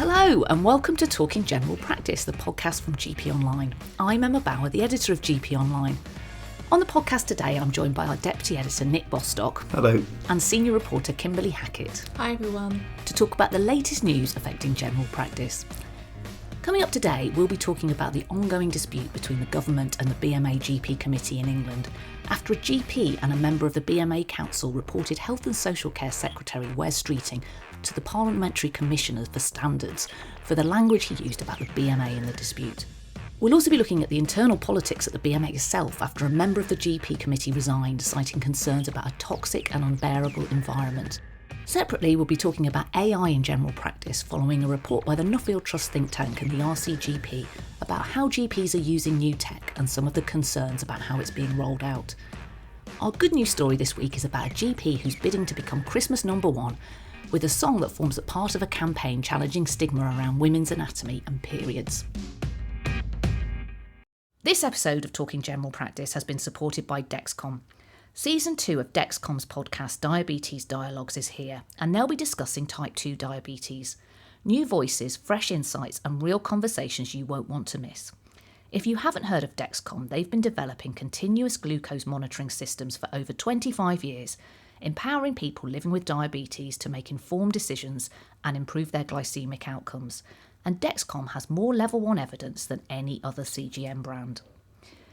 Hello and welcome to Talking General Practice, the podcast from GP Online. I'm Emma Bauer, the editor of GP Online. On the podcast today, I'm joined by our deputy editor, Nick Bostock. Hello. And senior reporter, Kimberly Hackett. Hi everyone. To talk about the latest news affecting general practice. Coming up today, we'll be talking about the ongoing dispute between the government and the BMA GP committee in England after a GP and a member of the BMA Council reported Health and Social Care Secretary Wes Streeting to the Parliamentary Commissioner for Standards for the language he used about the BMA in the dispute. We'll also be looking at the internal politics at the BMA itself after a member of the GP committee resigned, citing concerns about a toxic and unbearable environment. Separately, we'll be talking about AI in general practice following a report by the Nuffield Trust think tank and the RCGP about how GPs are using new tech and some of the concerns about how it's being rolled out. Our good news story this week is about a GP who's bidding to become Christmas #1 with a song that forms a part of a campaign challenging stigma around women's anatomy and periods. This episode of Talking General Practice has been supported by Dexcom. Season 2 of Dexcom's podcast Diabetes Dialogues is here, and they'll be discussing type 2 diabetes. New voices, fresh insights and real conversations you won't want to miss. If you haven't heard of Dexcom, they've been developing continuous glucose monitoring systems for over 25 years, empowering people living with diabetes to make informed decisions and improve their glycemic outcomes. And Dexcom has more level 1 evidence than any other CGM brand.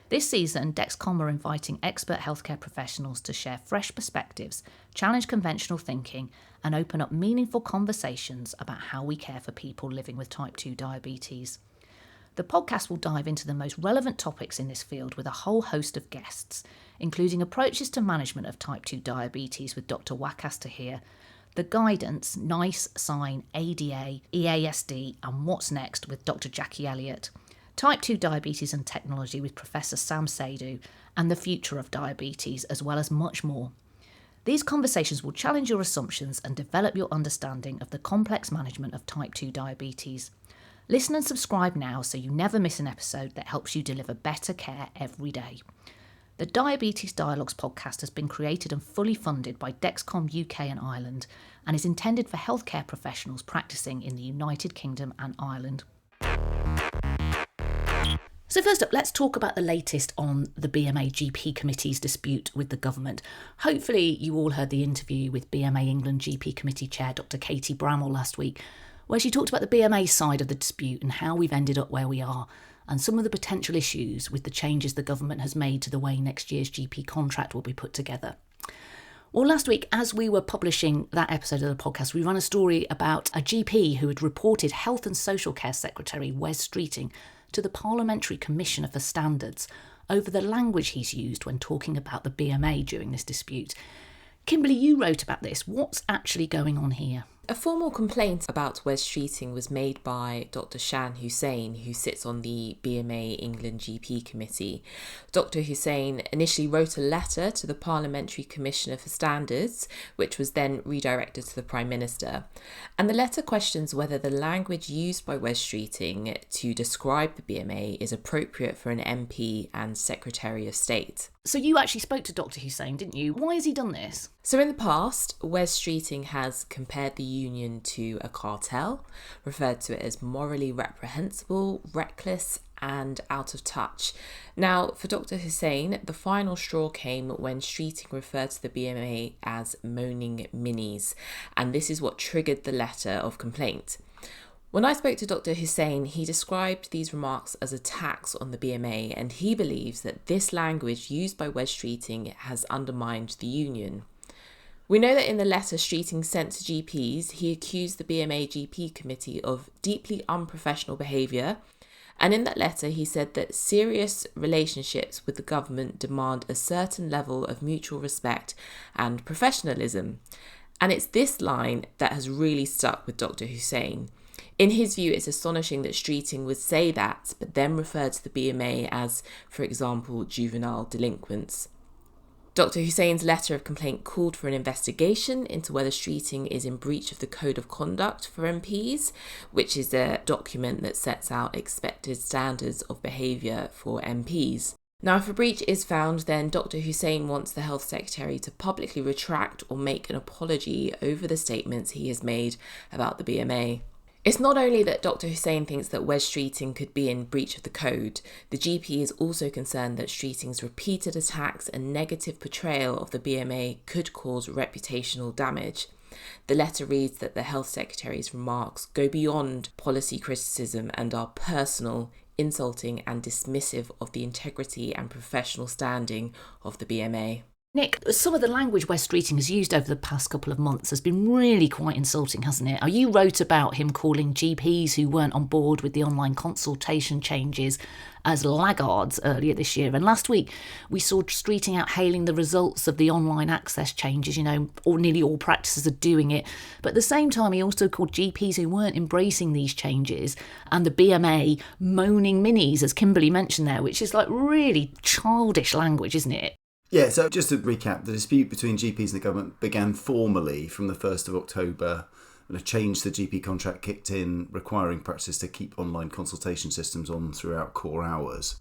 This season, Dexcom are inviting expert healthcare professionals to share fresh perspectives, challenge conventional thinking, and open up meaningful conversations about how we care for people living with type 2 diabetes. The podcast will dive into the most relevant topics in this field with a whole host of guests, including approaches to management of type 2 diabetes with Dr. Wakas Tahir, the guidance, NICE, SIGN, ADA, EASD, and What's Next with Dr. Jackie Elliott, type 2 diabetes and technology with Professor Sam Seydoux, and the future of diabetes, as well as much more. These conversations will challenge your assumptions and develop your understanding of the complex management of type 2 diabetes. Listen and subscribe now so you never miss an episode that helps you deliver better care every day. The Diabetes Dialogues podcast has been created and fully funded by Dexcom UK and Ireland and is intended for healthcare professionals practicing in the United Kingdom and Ireland. So first up, let's talk about the latest on the BMA GP committee's dispute with the government. Hopefully you all heard the interview with BMA England GP committee chair Dr. Katie Bramall last week, where she talked about the BMA side of the dispute and how we've ended up where we are, and some of the potential issues with the changes the government has made to the way next year's GP contract will be put together. Well, last week, as we were publishing that episode of the podcast, we ran a story about a GP who had reported Health and Social Care Secretary Wes Streeting to the Parliamentary Commissioner for Standards over the language he's used when talking about the BMA during this dispute. Kimberly, you wrote about this. What's actually going on here? A formal complaint about Wes Streeting was made by Dr. Shan Hussain, who sits on the BMA England GP committee. Dr. Hussain initially wrote a letter to the Parliamentary Commissioner for Standards, which was then redirected to the Prime Minister. And the letter questions whether the language used by Wes Streeting to describe the BMA is appropriate for an MP and Secretary of State. So you actually spoke to Dr. Hussain, didn't you? Why has he done this? So in the past, Wes Streeting has compared the union to a cartel, referred to it as morally reprehensible, reckless and out of touch. Now, for Dr. Hussain, the final straw came when Streeting referred to the BMA as moaning minis, and this is what triggered the letter of complaint. When I spoke to Dr. Hussain, he described these remarks as attacks on the BMA, and he believes that this language used by Wes Streeting has undermined the union. We know that in the letter Streeting sent to GPs, he accused the BMA GP committee of deeply unprofessional behaviour, and in that letter he said that serious relationships with the government demand a certain level of mutual respect and professionalism. And it's this line that has really stuck with Dr. Hussain. In his view, it's astonishing that Streeting would say that, but then refer to the BMA as, for example, juvenile delinquents. Dr. Hussain's letter of complaint called for an investigation into whether Streeting is in breach of the Code of Conduct for MPs, which is a document that sets out expected standards of behaviour for MPs. Now, if a breach is found, then Dr. Hussain wants the Health Secretary to publicly retract or make an apology over the statements he has made about the BMA. It's not only that Dr. Hussain thinks that Wes Streeting could be in breach of the code, the GP is also concerned that Streeting's repeated attacks and negative portrayal of the BMA could cause reputational damage. The letter reads that the Health Secretary's remarks go beyond policy criticism and are personal, insulting and dismissive of the integrity and professional standing of the BMA. Nick, some of the language Wes Streeting has used over the past couple of months has been really quite insulting, hasn't it? You wrote about him calling GPs who weren't on board with the online consultation changes as laggards earlier this year. And last week, we saw Streeting out hailing the results of the online access changes. Nearly all practices are doing it. But at the same time, he also called GPs who weren't embracing these changes and the BMA moaning minis, as Kimberly mentioned there, which is like really childish language, isn't it? Yeah, so just to recap, the dispute between GPs and the government began formally from the 1st of October, and a change to the GP contract kicked in, requiring practices to keep online consultation systems on throughout core hours.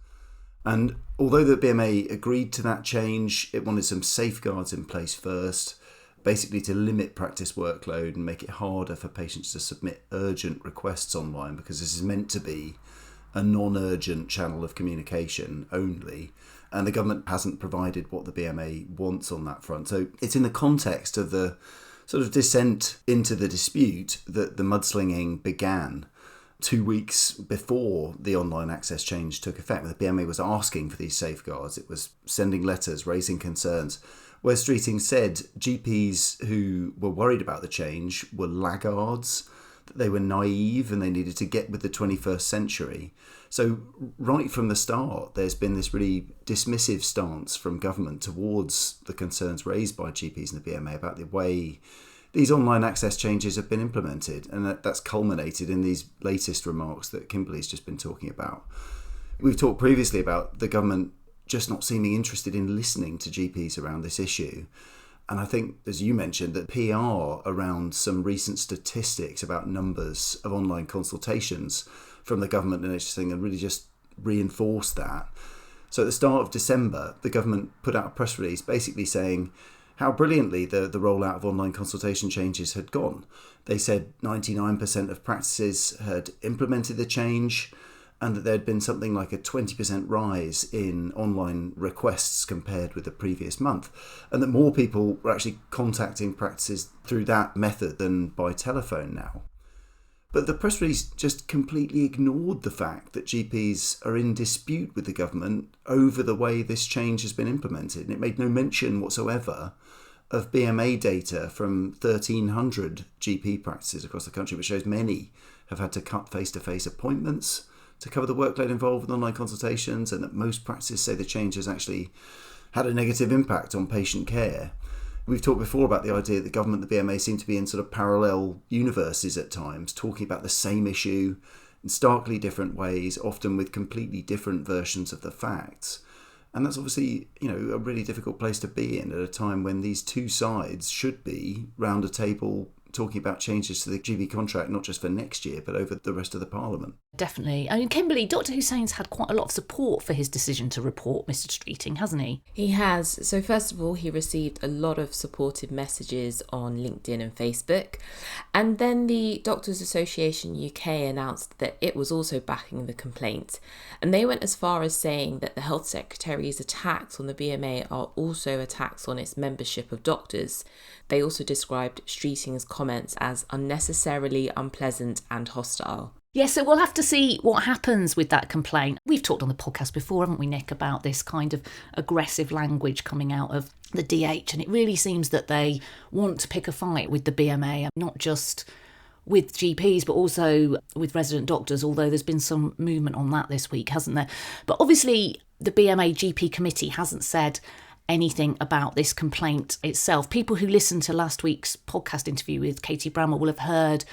And although the BMA agreed to that change, it wanted some safeguards in place first, basically to limit practice workload and make it harder for patients to submit urgent requests online, because this is meant to be a non-urgent channel of communication only. And the government hasn't provided what the BMA wants on that front. So it's in the context of the sort of descent into the dispute that the mudslinging began 2 weeks before the online access change took effect. The BMA was asking for these safeguards. It was sending letters, raising concerns. Wes Streeting said GPs who were worried about the change were laggards, that they were naive and they needed to get with the 21st century. So right from the start, there's been this really dismissive stance from government towards the concerns raised by GPs and the BMA about the way these online access changes have been implemented. And that's culminated in these latest remarks that Kimberly's just been talking about. We've talked previously about the government just not seeming interested in listening to GPs around this issue. And I think, as you mentioned, that PR around some recent statistics about numbers of online consultations from the government and everything and really just reinforced that. So at the start of December, the government put out a press release basically saying how brilliantly the rollout of online consultation changes had gone. They said 99% of practices had implemented the change, and that there had been something like a 20% rise in online requests compared with the previous month, and that more people were actually contacting practices through that method than by telephone now. But the press release just completely ignored the fact that GPs are in dispute with the government over the way this change has been implemented, and it made no mention whatsoever of BMA data from 1,300 GP practices across the country, which shows many have had to cut face-to-face appointments to cover the workload involved with online consultations, and that most practices say the change has actually had a negative impact on patient care. We've talked before about the idea that the government and the BMA seem to be in sort of parallel universes at times, talking about the same issue in starkly different ways, often with completely different versions of the facts. And that's obviously, a really difficult place to be in at a time when these two sides should be round a table talking about changes to the GP contract, not just for next year, but over the rest of the Parliament. Definitely. Kimberly, Dr. Hussain's had quite a lot of support for his decision to report Mr. Streeting, hasn't he? He has. So first of all, he received a lot of supportive messages on LinkedIn and Facebook. And then the Doctors Association UK announced that it was also backing the complaint. And they went as far as saying that the Health Secretary's attacks on the BMA are also attacks on its membership of doctors. They also described Streeting's comments as unnecessarily unpleasant and hostile. Yes, so we'll have to see what happens with that complaint. We've talked on the podcast before, haven't we, Nick, about this kind of aggressive language coming out of the DH, and it really seems that they want to pick a fight with the BMA, not just with GPs, but also with resident doctors, although there's been some movement on that this week, hasn't there? But obviously, the BMA GP committee hasn't said anything about this complaint itself. People who listened to last week's podcast interview with Katie Bramwell will have heard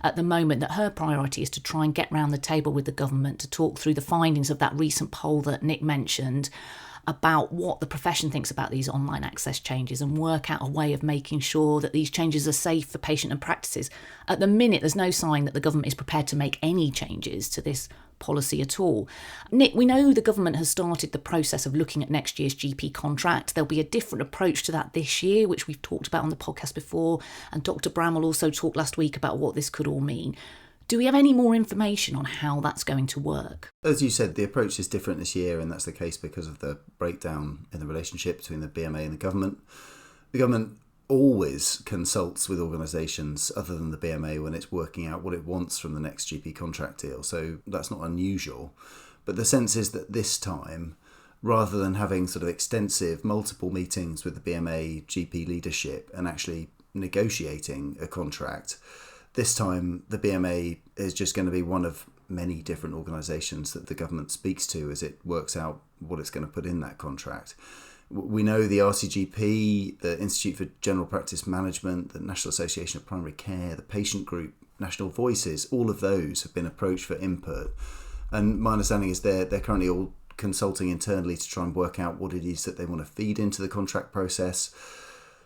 at the moment that her priority is to try and get round the table with the government to talk through the findings of that recent poll that Nick mentioned about what the profession thinks about these online access changes and work out a way of making sure that these changes are safe for patient and practices. At the minute, there's no sign that the government is prepared to make any changes to this policy at all. Nick, we know the government has started the process of looking at next year's GP contract. There'll be a different approach to that this year, which we've talked about on the podcast before, and Dr. Bramwell also talked last week about what this could all mean. Do we have any more information on how that's going to work? As you said, the approach is different this year, and that's the case because of the breakdown in the relationship between the BMA and the government. The government always consults with organisations other than the BMA when it's working out what it wants from the next GP contract deal, so that's not unusual. But the sense is that this time, rather than having sort of extensive multiple meetings with the BMA GP leadership and actually negotiating a contract, this time the BMA is just going to be one of many different organisations that the government speaks to as it works out what it's going to put in that contract. We know the RCGP, the Institute for General Practice Management, the National Association of Primary Care, the Patient Group, National Voices, all of those have been approached for input. And my understanding is they're currently all consulting internally to try and work out what it is that they want to feed into the contract process.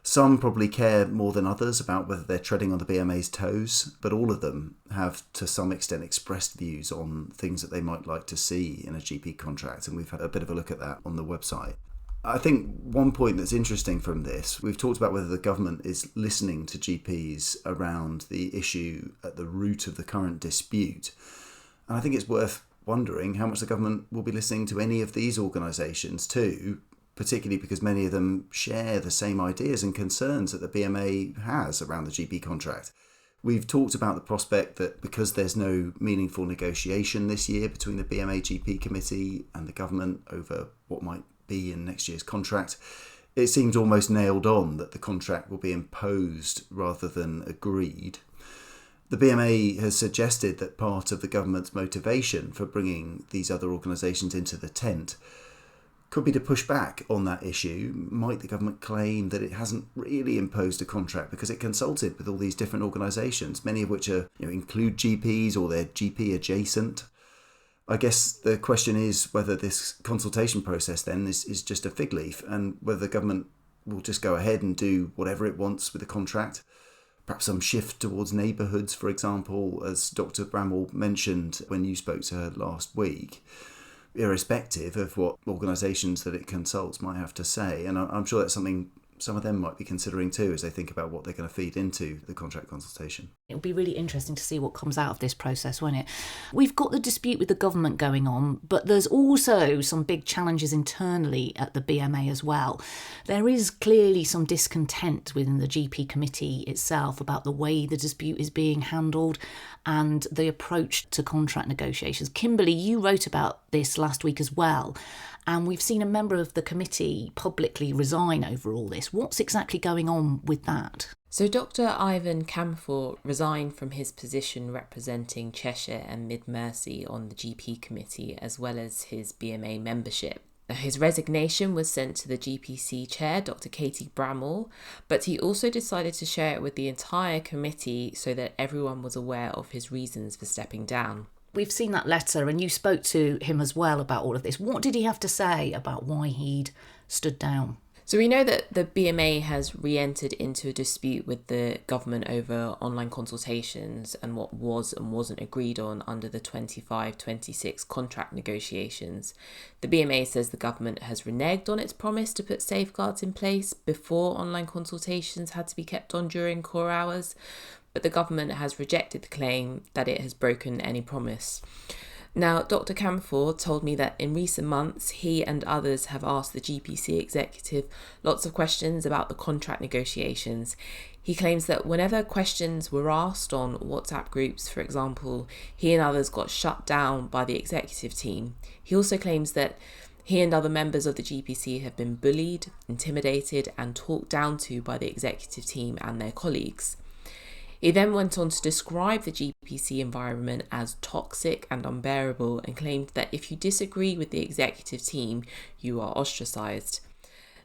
Some probably care more than others about whether they're treading on the BMA's toes, but all of them have to some extent expressed views on things that they might like to see in a GP contract, and we've had a bit of a look at that on the website. I think one point that's interesting from this, we've talked about whether the government is listening to GPs around the issue at the root of the current dispute. And I think it's worth wondering how much the government will be listening to any of these organisations too, particularly because many of them share the same ideas and concerns that the BMA has around the GP contract. We've talked about the prospect that because there's no meaningful negotiation this year between the BMA GP committee and the government over what might be in next year's contract, it seems almost nailed on that the contract will be imposed rather than agreed. The BMA has suggested that part of the government's motivation for bringing these other organisations into the tent could be to push back on that issue. Might the government claim that it hasn't really imposed a contract because it consulted with all these different organisations, many of which are, include GPs or they're GP adjacent? I guess the question is whether this consultation process then is just a fig leaf, and whether the government will just go ahead and do whatever it wants with the contract. Perhaps some shift towards neighbourhoods, for example, as Dr. Bramwell mentioned when you spoke to her last week, irrespective of what organisations that it consults might have to say. And I'm sure that's something some of them might be considering too as they think about what they're going to feed into the contract consultation. It'll be really interesting to see what comes out of this process, won't it? We've got the dispute with the government going on, but there's also some big challenges internally at the BMA as well. There is clearly some discontent within the GP committee itself about the way the dispute is being handled and the approach to contract negotiations. Kimberly, you wrote about this last week as well, and we've seen a member of the committee publicly resign over all this. What's exactly going on with that? So Dr. Ivan Camphor resigned from his position representing Cheshire and Mid Mersey on the GP committee, as well as his BMA membership. His resignation was sent to the GPC chair, Dr. Katie Bramwell, but he also decided to share it with the entire committee so that everyone was aware of his reasons for stepping down. We've seen that letter and you spoke to him as well about all of this. What did he have to say about why he'd stood down? So we know that the BMA has re-entered into a dispute with the government over online consultations and what was and wasn't agreed on under the 25-26 contract negotiations. The BMA says the government has reneged on its promise to put safeguards in place before online consultations had to be kept on during core hours, but the government has rejected the claim that it has broken any promise. Now, Dr. Camphor told me that in recent months, he and others have asked the GPC executive lots of questions about the contract negotiations. He claims that whenever questions were asked on WhatsApp groups, for example, he and others got shut down by the executive team. He also claims that he and other members of the GPC have been bullied, intimidated, and talked down to by the executive team and their colleagues. He then went on to describe the GPC environment as toxic and unbearable and claimed that if you disagree with the executive team, you are ostracised.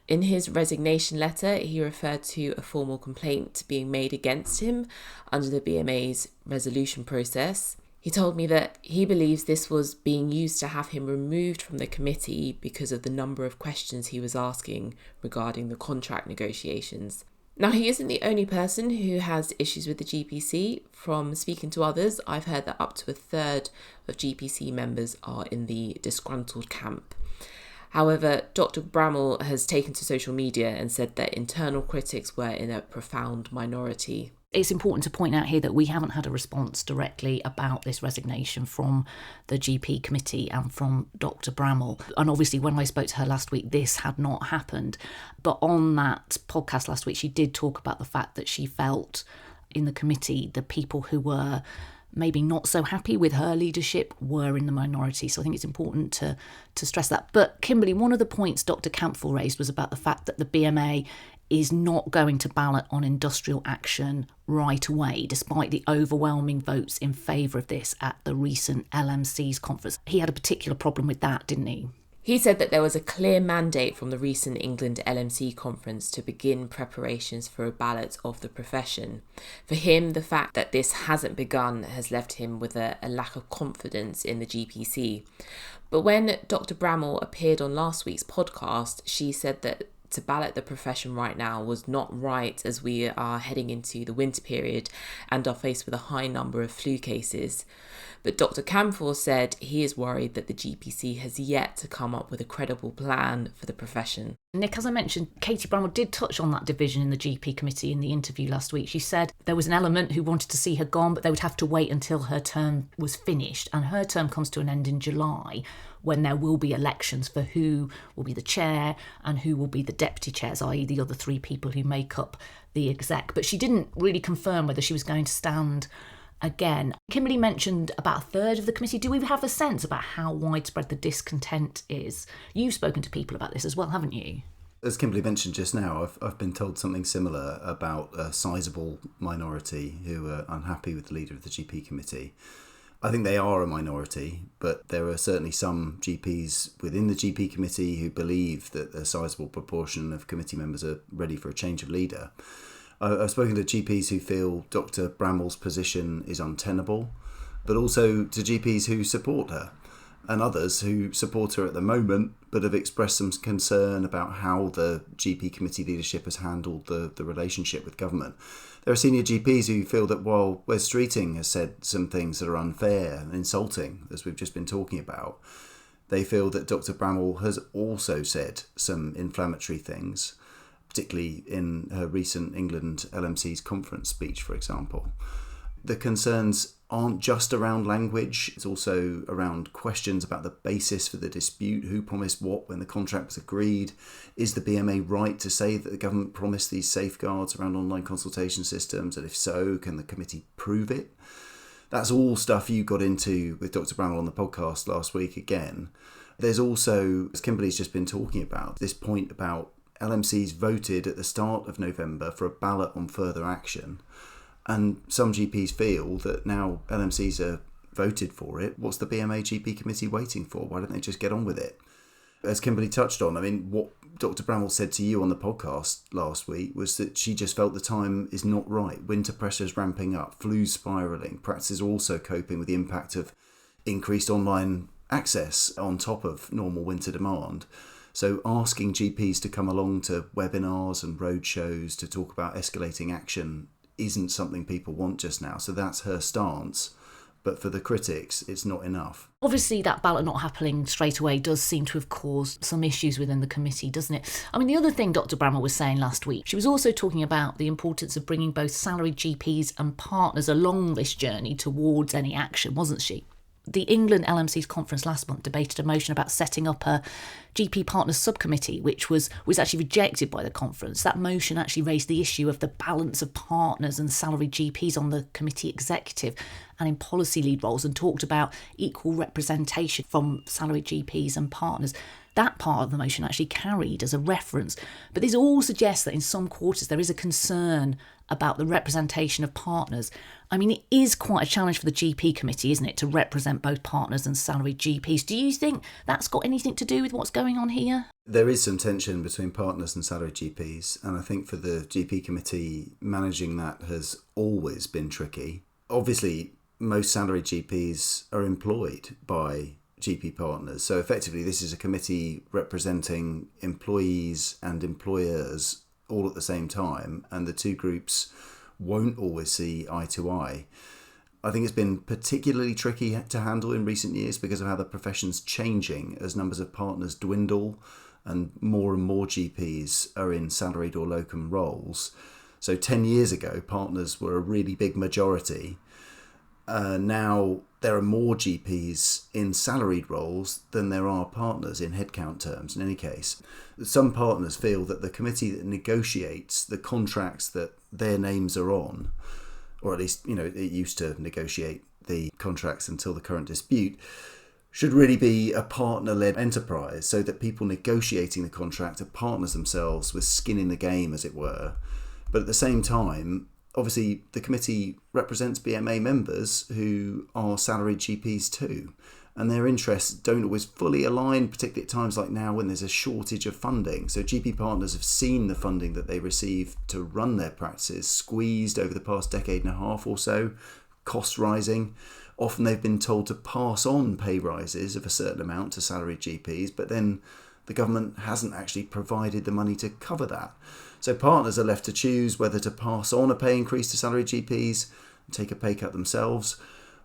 In his resignation letter, he referred to a formal complaint being made against him under the BMA's resolution process. He told me that he believes this was being used to have him removed from the committee because of the number of questions he was asking regarding the contract negotiations. Now, he isn't the only person who has issues with the GPC. From speaking to others, I've heard that up to a third of GPC members are in the disgruntled camp. However, Dr. Bramwell has taken to social media and said that internal critics were in a profound minority. It's important to point out here that we haven't had a response directly about this resignation from the GP committee and from Dr. Bramall. And obviously, when I spoke to her last week, this had not happened. But on that podcast last week, she did talk about the fact that she felt in the committee the people who were maybe not so happy with her leadership were in the minority. So I think it's important to stress that. But Kimberly, one of the points Dr. Campbell raised was about the fact that the BMA is not going to ballot on industrial action right away, despite the overwhelming votes in favour of this at the recent LMC's conference. He had a particular problem with that, didn't he? He said that there was a clear mandate from the recent England LMC conference to begin preparations for a ballot of the profession. For him, the fact that this hasn't begun has left him with a lack of confidence in the GPC. But when Dr. Bramall appeared on last week's podcast, she said that to ballot the profession right now was not right, as we are heading into the winter period and are faced with a high number of flu cases. But Dr. Camphor said he is worried that the GPC has yet to come up with a credible plan for the profession. Nick, as I mentioned, Katie Bramall did touch on that division in the GP committee in the interview last week. She said there was an element who wanted to see her gone, but they would have to wait until her term was finished. And her term comes to an end in July, when there will be elections for who will be the chair and who will be the deputy chairs, i.e. the other three people who make up the exec. But she didn't really confirm whether she was going to stand again. Kimberly mentioned about a third of the committee. Do we have a sense about how widespread the discontent is? You've spoken to people about this as well, haven't you? As Kimberly mentioned just now, I've been told something similar about a sizable minority who are unhappy with the leader of the GP committee. I think they are a minority, but there are certainly some GPs within the GP committee who believe that a sizable proportion of committee members are ready for a change of leader. I've spoken to GPs who feel Dr. Bramall's position is untenable, but also to GPs who support her, and others who support her at the moment but have expressed some concern about how the GP committee leadership has handled the relationship with government. There are senior GPs who feel that while Wes Streeting has said some things that are unfair and insulting, as we've just been talking about, they feel that Dr. Bramall has also said some inflammatory things, particularly in her recent England LMC's conference speech, for example. The concerns aren't just around language, it's also around questions about the basis for the dispute, who promised what when the contract was agreed, is the BMA right to say that the government promised these safeguards around online consultation systems, and if so, can the committee prove it? That's all stuff you got into with Dr. Bramall on the podcast last week again. There's also, as Kimberly's just been talking about, this point about LMCs voted at the start of November for a ballot on further action. And some GPs feel that now LMCs are voted for it. What's the BMA GP committee waiting for? Why don't they just get on with it? As Kimberly touched on, I mean, what Dr. Bramall said to you on the podcast last week was that she just felt the time is not right. Winter pressure's ramping up, flu's spiralling. Practices are also coping with the impact of increased online access on top of normal winter demand. So asking GPs to come along to webinars and roadshows to talk about escalating action isn't something people want just now. So that's her stance. But for the critics, it's not enough. Obviously, that ballot not happening straight away does seem to have caused some issues within the committee, doesn't it? I mean, the other thing Dr. Bramall was saying last week, she was also talking about the importance of bringing both salaried GPs and partners along this journey towards any action, wasn't she? The England LMC's conference last month debated a motion about setting up a GP Partners subcommittee, which was actually rejected by the conference. That motion actually raised the issue of the balance of partners and salaried GPs on the committee executive and in policy lead roles, and talked about equal representation from salaried GPs and partners. That part of the motion actually carried as a reference. But this all suggests that in some quarters there is a concern about the representation of partners. I mean, it is quite a challenge for the GP committee, isn't it, to represent both partners and salaried GPs. Do you think that's got anything to do with what's going on here? There is some tension between partners and salaried GPs, and I think for the GP committee, managing that has always been tricky. Obviously, most salaried GPs are employed by GP partners. So effectively, this is a committee representing employees and employers all at the same time, and the two groups won't always see eye to eye. I think it's been particularly tricky to handle in recent years because of how the profession's changing as numbers of partners dwindle and more GPs are in salaried or locum roles. So 10 years ago, partners were a really big majority. Now there are more GPs in salaried roles than there are partners in headcount terms in any case. Some partners feel that the committee that negotiates the contracts that their names are on, or at least, it used to negotiate the contracts until the current dispute, should really be a partner-led enterprise, so that people negotiating the contract are partners themselves with skin in the game, as it were. But at the same time, obviously, the committee represents BMA members who are salaried GPs too, and their interests don't always fully align, particularly at times like now when there's a shortage of funding. So GP partners have seen the funding that they receive to run their practices squeezed over the past decade and a half or so, costs rising. Often they've been told to pass on pay rises of a certain amount to salaried GPs, but then the government hasn't actually provided the money to cover that. So partners are left to choose whether to pass on a pay increase to salaried GPs and take a pay cut themselves,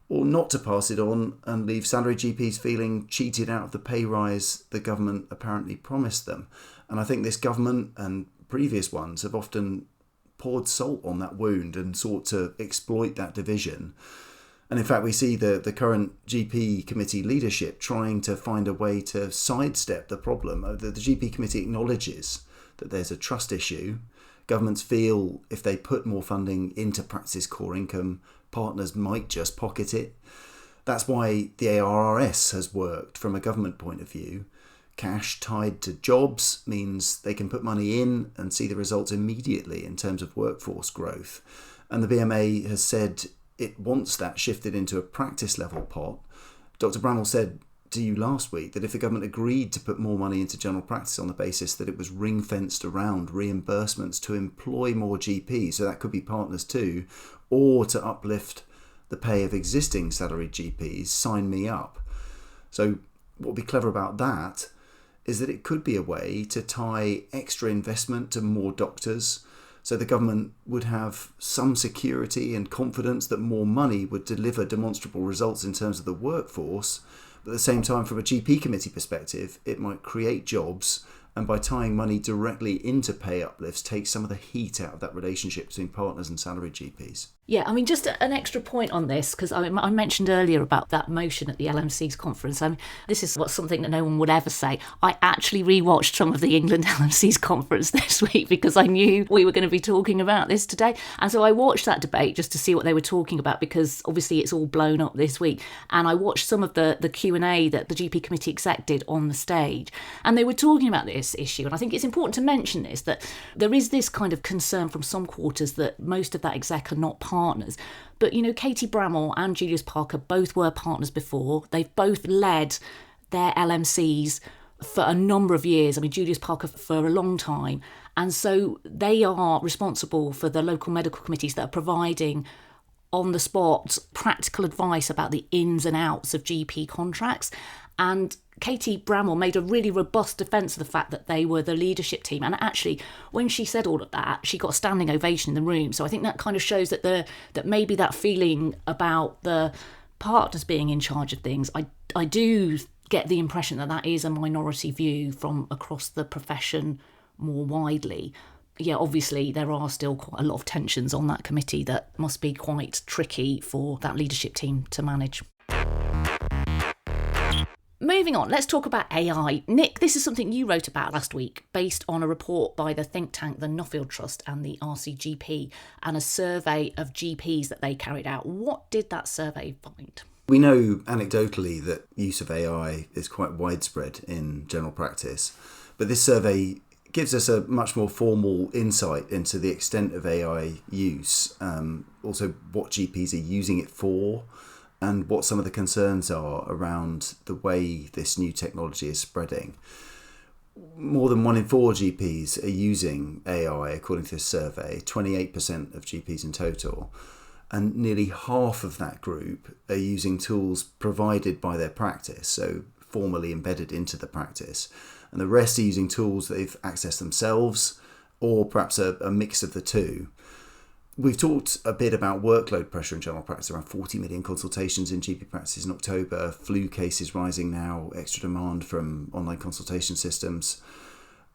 or not to pass it on and leave salaried GPs feeling cheated out of the pay rise the government apparently promised them. And I think this government and previous ones have often poured salt on that wound and sought to exploit that division. And in fact, we see the current GP committee leadership trying to find a way to sidestep the problem. The GP committee acknowledges that there's a trust issue. Governments feel if they put more funding into practice core income, partners might just pocket it. That's why the ARRS has worked from a government point of view. Cash tied to jobs means they can put money in and see the results immediately in terms of workforce growth. And the BMA has said it wants that shifted into a practice level pot. Dr. Bramall said to you last week that if the government agreed to put more money into general practice on the basis that it was ring-fenced around reimbursements to employ more GPs, so that could be partners too, or to uplift the pay of existing salaried GPs, sign me up. So what would be clever about that is that it could be a way to tie extra investment to more doctors, so the government would have some security and confidence that more money would deliver demonstrable results in terms of the workforce. But at the same time, from a GP committee perspective, it might create jobs, and by tying money directly into pay uplifts, take some of the heat out of that relationship between partners and salaried GPs. Yeah, I mean, just an extra point on this, because I mentioned earlier about that motion at the LMC's conference. I mean, this is something that no one would ever say. I actually rewatched some of the England LMC's conference this week because I knew we were going to be talking about this today. And so I watched that debate just to see what they were talking about, because obviously it's all blown up this week. And I watched some of the Q&A that the GP committee exec did on the stage. And they were talking about this issue. And I think it's important to mention this, that there is this kind of concern from some quarters that most of that exec are not partners. But, Katie Bramall and Julius Parker both were partners before. They've both led their LMCs for a number of years. I mean, Julius Parker for a long time. And so they are responsible for the local medical committees that are providing on the spot practical advice about the ins and outs of GP contracts. And Katie Bramall made a really robust defence of the fact that they were the leadership team. And actually, when she said all of that, she got a standing ovation in the room. So I think that kind of shows that that maybe that feeling about the partners being in charge of things, I do get the impression that is a minority view from across the profession more widely. Yeah, obviously there are still quite a lot of tensions on that committee that must be quite tricky for that leadership team to manage. Moving on, let's talk about AI. Nick, this is something you wrote about last week, based on a report by the think tank, the Nuffield Trust and the RCGP, and a survey of GPs that they carried out. What did that survey find? We know anecdotally that use of AI is quite widespread in general practice, but this survey gives us a much more formal insight into the extent of AI use, also what GPs are using it for, and what some of the concerns are around the way this new technology is spreading. More than 1 in 4 GPs are using AI, according to this survey, 28% of GPs in total. And nearly half of that group are using tools provided by their practice, so formally embedded into the practice. And the rest are using tools that they've accessed themselves, or perhaps a mix of the two. We've talked a bit about workload pressure in general practice, around 40 million consultations in GP practices in October, flu cases rising now, extra demand from online consultation systems.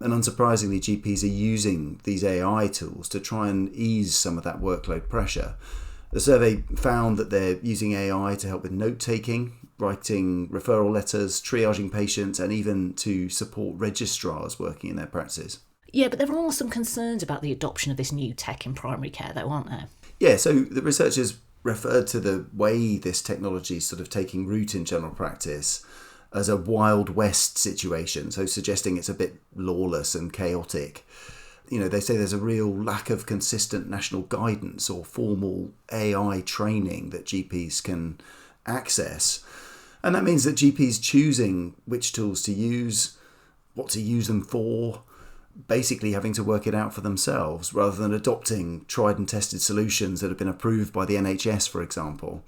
And unsurprisingly, GPs are using these AI tools to try and ease some of that workload pressure. The survey found that they're using AI to help with note-taking, writing referral letters, triaging patients, and even to support registrars working in their practices. Yeah, but there are some concerns about the adoption of this new tech in primary care, though, aren't there? Yeah, so the researchers referred to the way this technology is sort of taking root in general practice as a Wild West situation, so suggesting it's a bit lawless and chaotic. They say there's a real lack of consistent national guidance or formal AI training that GPs can access. And that means that GPs choosing which tools to use, what to use them for, basically having to work it out for themselves rather than adopting tried and tested solutions that have been approved by the NHS, for example.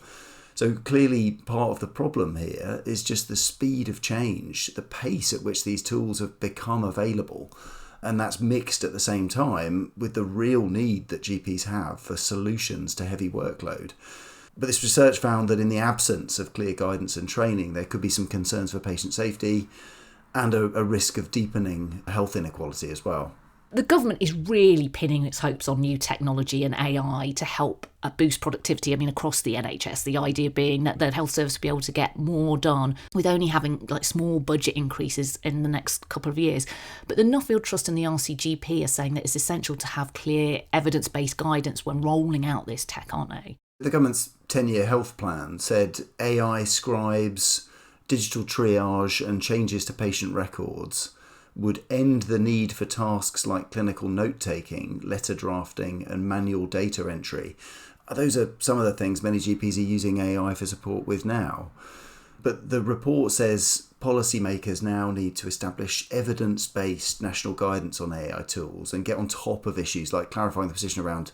So clearly part of the problem here is just the speed of change, the pace at which these tools have become available. And that's mixed at the same time with the real need that GPs have for solutions to heavy workload. But this research found that in the absence of clear guidance and training, there could be some concerns for patient safety and a risk of deepening health inequality as well. The government is really pinning its hopes on new technology and AI to help boost productivity, across the NHS. The idea being that the health service will be able to get more done with only having small budget increases in the next couple of years. But the Nuffield Trust and the RCGP are saying that it's essential to have clear evidence-based guidance when rolling out this tech, aren't they? The government's 10-year health plan said AI scribes, digital triage and changes to patient records would end the need for tasks like clinical note-taking, letter drafting and manual data entry. Those are some of the things many GPs are using AI for support with now. But the report says policymakers now need to establish evidence-based national guidance on AI tools and get on top of issues like clarifying the position around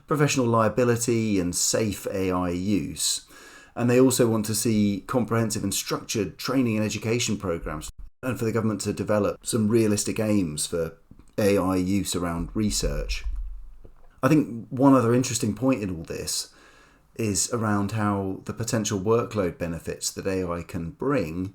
professional liability and safe AI use. And they also want to see comprehensive and structured training and education programs, and for the government to develop some realistic aims for AI use around research. I think one other interesting point in all this is around how the potential workload benefits that AI can bring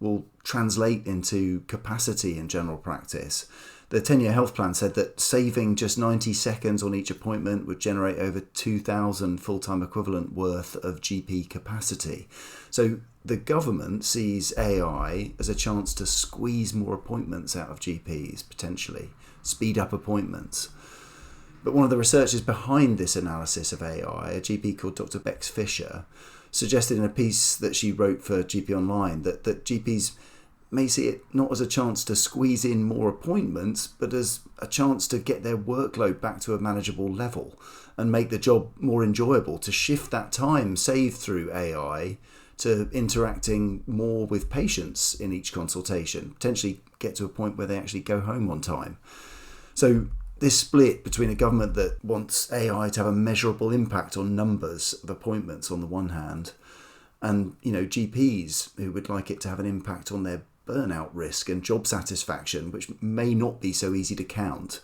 will translate into capacity in general practice. The 10-year health plan said that saving just 90 seconds on each appointment would generate over 2,000 full-time equivalent worth of GP capacity. So the government sees AI as a chance to squeeze more appointments out of GPs, potentially, speed up appointments. But one of the researchers behind this analysis of AI, a GP called Dr. Bex Fisher, suggested in a piece that she wrote for GP Online that GPs may see it not as a chance to squeeze in more appointments, but as a chance to get their workload back to a manageable level and make the job more enjoyable, to shift that time saved through AI to interacting more with patients in each consultation, potentially get to a point where they actually go home on time. So this split between a government that wants AI to have a measurable impact on numbers of appointments on the one hand, and GPs who would like it to have an impact on their burnout risk and job satisfaction, which may not be so easy to count,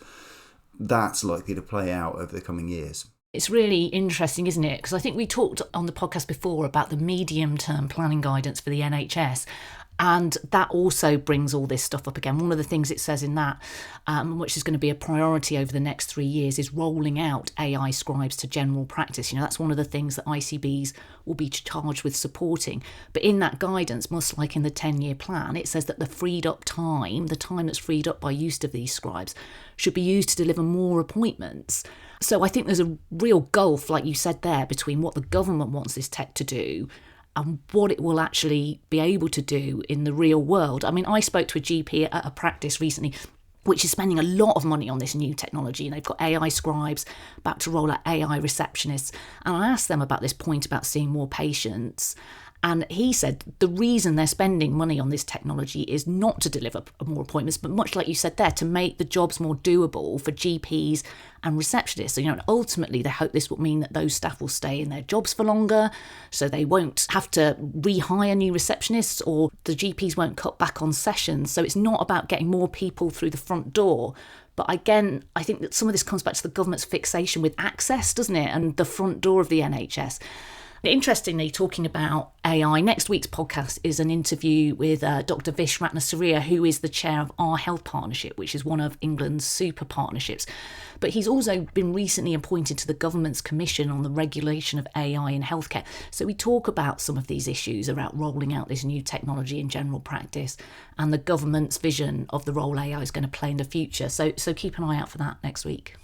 that's likely to play out over the coming years. It's really interesting, isn't it? Because I think we talked on the podcast before about the medium-term planning guidance for the NHS, and that also brings all this stuff up again. One of the things it says in that, which is going to be a priority over the next 3 years, is rolling out AI scribes to general practice. That's one of the things that ICBs will be charged with supporting. But in that guidance, much like in the 10-year plan, it says that the freed up time, the time that's freed up by use of these scribes, should be used to deliver more appointments. So I think there's a real gulf, like you said there, between what the government wants this tech to do and what it will actually be able to do in the real world. I spoke to a GP at a practice recently, which is spending a lot of money on this new technology. They've got AI scribes, about to roll out AI receptionists. And I asked them about this point about seeing more patients. And he said the reason they're spending money on this technology is not to deliver more appointments, but much like you said there, to make the jobs more doable for GPs and receptionists. So, ultimately they hope this will mean that those staff will stay in their jobs for longer, so they won't have to rehire new receptionists, or the GPs won't cut back on sessions. So it's not about getting more people through the front door. But again, I think that some of this comes back to the government's fixation with access, doesn't it? And the front door of the NHS. Interestingly, talking about AI, next week's podcast is an interview with Dr. Vish Ratnasuriya, who is the chair of Our Health Partnership, which is one of England's super partnerships. But he's also been recently appointed to the government's commission on the regulation of AI in healthcare. So we talk about some of these issues about rolling out this new technology in general practice and the government's vision of the role AI is going to play in the future. So keep an eye out for that next week.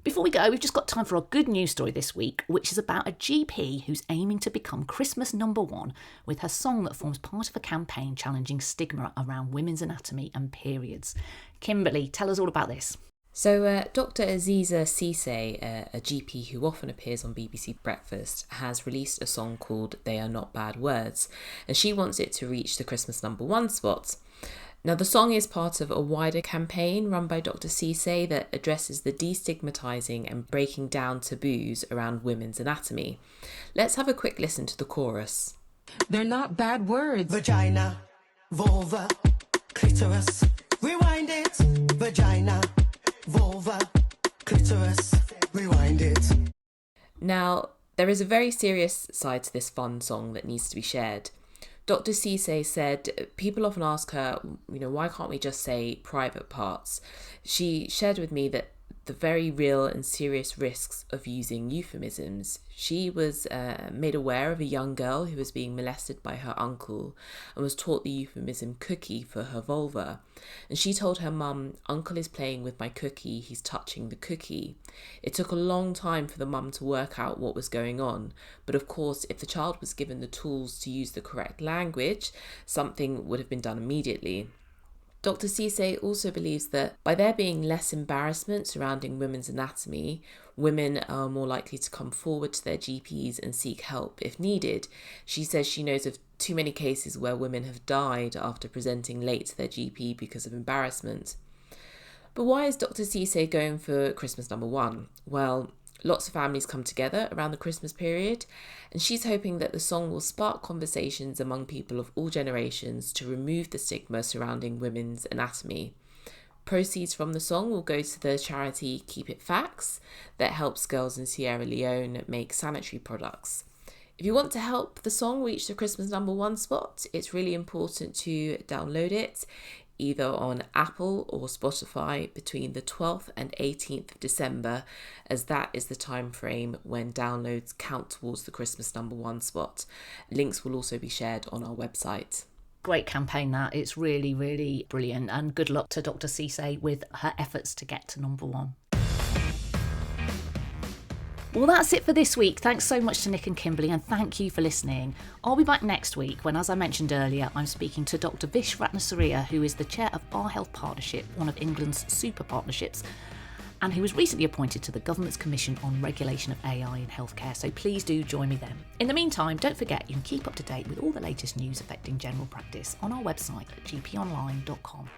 Before we go, we've just got time for a good news story this week, which is about a GP who's aiming to become Christmas #1 with her song that forms part of a campaign challenging stigma around women's anatomy and periods. Kimberly, tell us all about this. So Dr. Aziza Cisse, a GP who often appears on BBC Breakfast, has released a song called They Are Not Bad Words, and she wants it to reach the Christmas #1 spot. Now, the song is part of a wider campaign run by Dr. Cisse that addresses the destigmatising and breaking down taboos around women's anatomy. Let's have a quick listen to the chorus. They're not bad words. Vagina, vulva, clitoris. Rewind it. Vagina, vulva, clitoris. Rewind it. Now, there is a very serious side to this fun song that needs to be shared. Dr. Cisse said people often ask her, why can't we just say private parts? She shared with me that the very real and serious risks of using euphemisms. She was made aware of a young girl who was being molested by her uncle and was taught the euphemism cookie for her vulva. And she told her mum, "Uncle is playing with my cookie, he's touching the cookie." It took a long time for the mum to work out what was going on. But of course, if the child was given the tools to use the correct language, something would have been done immediately. Dr. Cisse also believes that by there being less embarrassment surrounding women's anatomy, women are more likely to come forward to their GPs and seek help if needed. She says she knows of too many cases where women have died after presenting late to their GP because of embarrassment. But why is Dr. Cisse going for Christmas #1? Well, lots of families come together around the Christmas period, and she's hoping that the song will spark conversations among people of all generations to remove the stigma surrounding women's anatomy. Proceeds from the song will go to the charity Keep It Facts that helps girls in Sierra Leone make sanitary products. If you want to help the song reach the Christmas #1 spot, it's really important to download it either on Apple or Spotify between the 12th and 18th of December, as that is the time frame when downloads count towards the Christmas #1 spot. Links will also be shared on our website. Great campaign that. It's really, really brilliant, and good luck to Dr. Cisse with her efforts to get to #1. Well, that's it for this week. Thanks so much to Nick and Kimberly, and thank you for listening. I'll be back next week when, as I mentioned earlier, I'm speaking to Dr. Vish Ratnasuriya, who is the chair of Our Health Partnership, one of England's super partnerships, and who was recently appointed to the government's commission on regulation of AI in healthcare. So please do join me then. In the meantime, don't forget you can keep up to date with all the latest news affecting general practice on our website at GPonline.com.